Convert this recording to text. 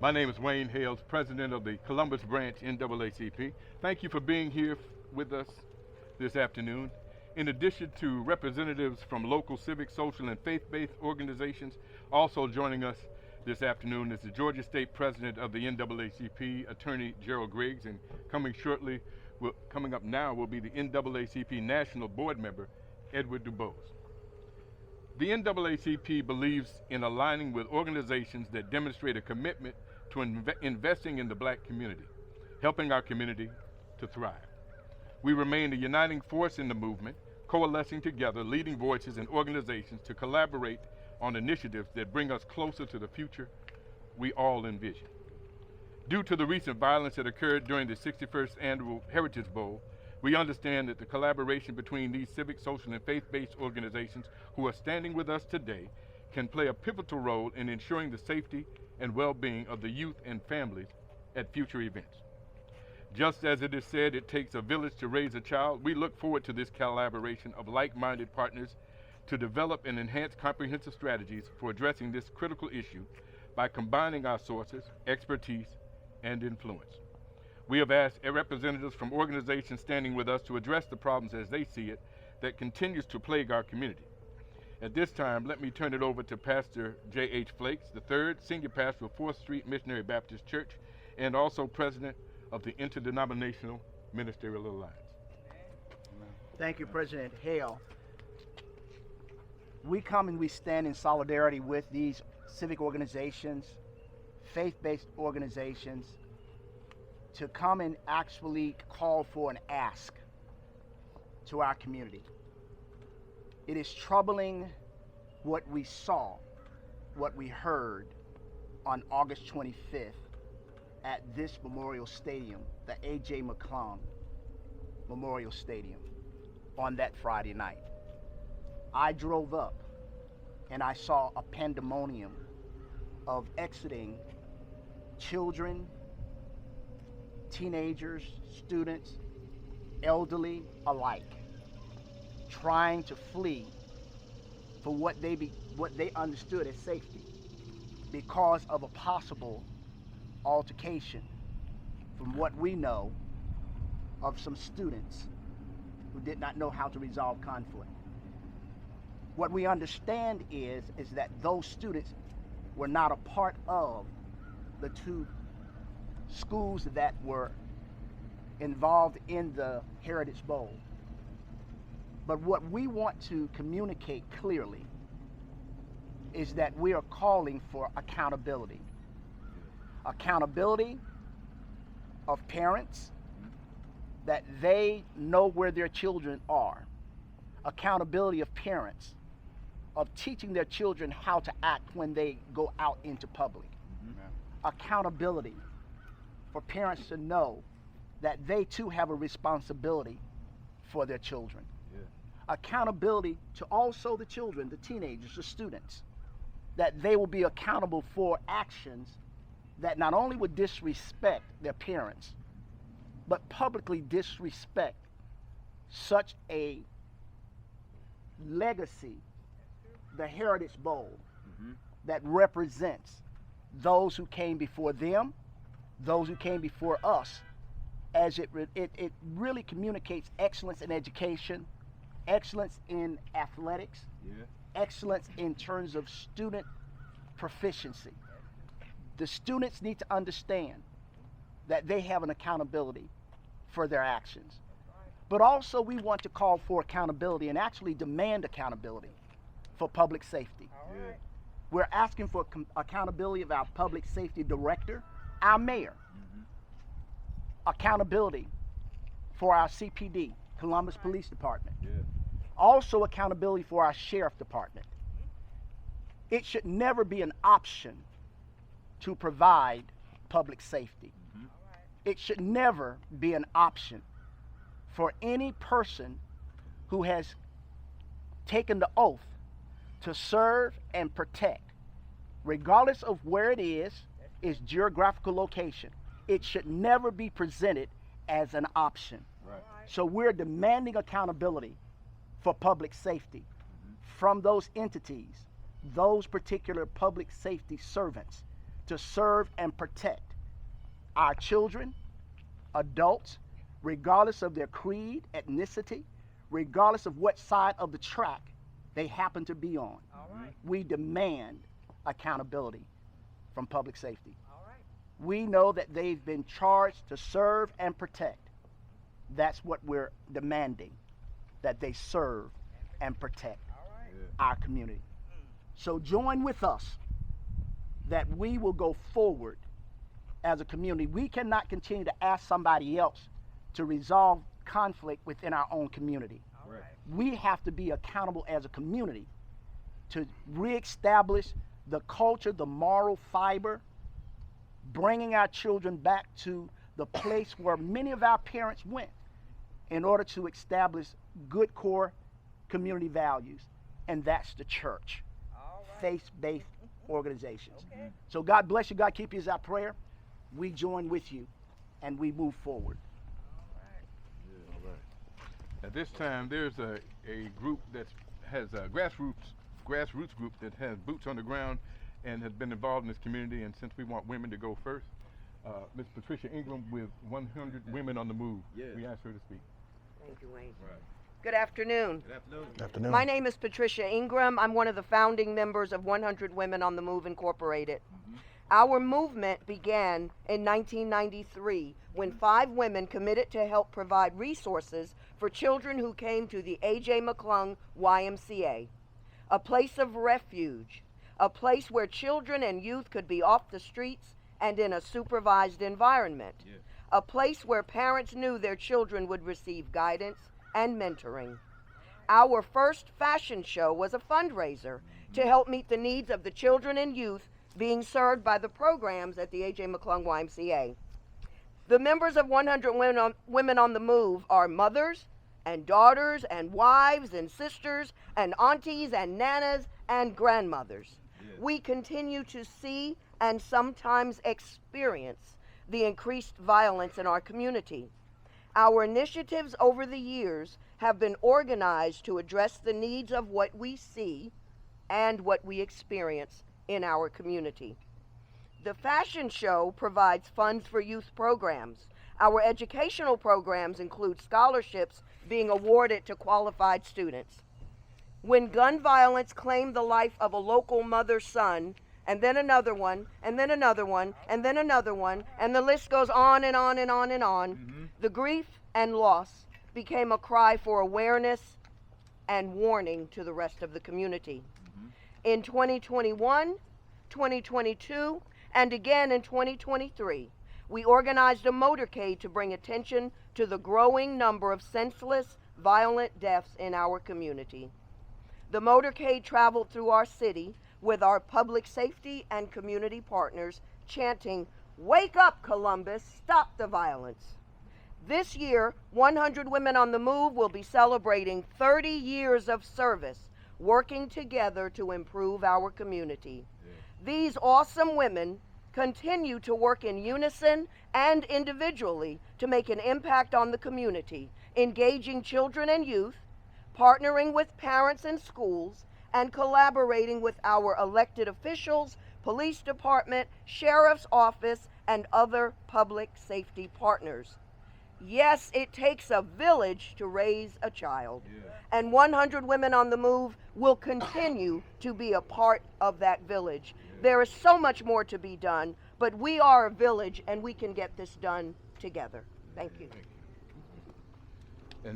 My name is Wayne Hales, president of the Columbus branch NAACP. Thank you for being here with us this afternoon. In addition to representatives from local civic, social, and faith-based organizations, also joining us this afternoon is the Georgia State President of the NAACP, Attorney Gerald Griggs, and coming up now will be the NAACP National Board Member, Edward DuBose. The NAACP believes in aligning with organizations that demonstrate a commitment to investing in the Black community, helping our community to thrive. We remain a uniting force in the movement, coalescing together leading voices and organizations to collaborate on initiatives that bring us closer to the future we all envision. Due to the recent violence that occurred during the 61st Annual Heritage Bowl, we understand that the collaboration between these civic, social, and faith-based organizations who are standing with us today can play a pivotal role in ensuring the safety and well-being of the youth and families at future events. Just as it is said, it takes a village to raise a child, we look forward to this collaboration of like-minded partners to develop and enhance comprehensive strategies for addressing this critical issue by combining our sources, expertise, and influence. We have asked representatives from organizations standing with us to address the problems as they see it that continues to plague our community. At this time, let me turn it over to Pastor J.H. Flakes, the third senior pastor of 4th Street Missionary Baptist Church and also president of the Interdenominational Ministerial Alliance. Thank you, President Hale. We come and we stand in solidarity with these civic organizations, faith-based organizations, to come and actually call for an ask to our community. It is troubling what we saw, what we heard on August 25th at this Memorial Stadium, the A.J. McClung Memorial Stadium, on that Friday night. I drove up and I saw a pandemonium of exiting children, teenagers, students, elderly alike, trying to flee for what they understood as safety because of a possible altercation, from what we know, of some students who did not know how to resolve conflict. What we understand is that those students were not a part of the two schools that were involved in the Heritage Bowl. But what we want to communicate clearly is that we are calling for accountability. Accountability of parents, that they know where their children are. Accountability of parents, of teaching their children how to act when they go out into public. Accountability for parents to know that they too have a responsibility for their children. Accountability to also the children, the teenagers, the students, that they will be accountable for actions that not only would disrespect their parents, but publicly disrespect such a legacy, the Heritage Bowl, that represents those who came before them, those who came before us, as it really communicates excellence in education, excellence in athletics, excellence in terms of student proficiency. The students need to understand that they have an accountability for their actions. But also we want to call for accountability and actually demand accountability for public safety. We're asking for accountability of our public safety director, our mayor. Accountability for our CPD, Columbus Police Department. Also accountability for our sheriff department. It should never be an option to provide public safety. It should never be an option for any person who has taken the oath to serve and protect, regardless of where it is, its geographical location. It should never be presented as an option. So we're demanding accountability for public safety from those entities, those particular public safety servants, to serve and protect our children, adults, regardless of their creed, ethnicity, regardless of what side of the track they happen to be on. All right. We demand accountability from public safety. All right. We know that they've been charged to serve and protect. That's what we're demanding, that they serve and protect All right. our community. So join with us that we will go forward as a community. We cannot continue to ask somebody else to resolve conflict within our own community. All right. We have to be accountable as a community to reestablish the culture, the moral fiber, bringing our children back to the place where many of our parents went in order to establish good core community values, and that's the church, All right. faith-based organizations. Okay. So God bless you, God keep you is our prayer. We join with you and we move forward. All right. All right. At this time, there's a group that has a grassroots group that has boots on the ground and has been involved in this community. And since we want women to go first, Ms. Patricia Ingram with 100 Women on the Move. Yeah. We asked her to speak. Thank you, Wayne. Right. Good afternoon. Good afternoon. Good afternoon. My name is Patricia Ingram. I'm one of the founding members of 100 Women on the Move Incorporated. Our movement began in 1993 when 5 women committed to help provide resources for children who came to the A.J. McClung YMCA, a place of refuge, a place where children and youth could be off the streets and in a supervised environment, Yeah. a place where parents knew their children would receive guidance and mentoring. Our first fashion show was a fundraiser to help meet the needs of the children and youth being served by the programs at the A.J. McClung YMCA. The members of 100 Women on the Move are mothers and daughters and wives and sisters and aunties and nanas and grandmothers. Yeah. We continue to see and sometimes experience the increased violence in our community. Our initiatives over the years have been organized to address the needs of what we see and what we experience in our community. The fashion show provides funds for youth programs. Our educational programs include scholarships being awarded to qualified students. When gun violence claimed the life of a local mother's son, and then another one, and then another one, and then another one, and the list goes on and on and on and on, the grief and loss became a cry for awareness and warning to the rest of the community. In 2021, 2022, and again in 2023, we organized a motorcade to bring attention to the growing number of senseless, violent deaths in our community. The motorcade traveled through our city with our public safety and community partners chanting, "Wake up, Columbus, stop the violence." This year, 100 Women on the Move will be celebrating 30 years of service, working together to improve our community. These awesome women continue to work in unison and individually to make an impact on the community, engaging children and youth, partnering with parents and schools, and collaborating with our elected officials, police department, sheriff's office, and other public safety partners. Yes, it takes a village to raise a child, and 100 Women on the Move will continue to be a part of that village. There is so much more to be done, but we are a village and we can get this done together. Thank you. Thank you.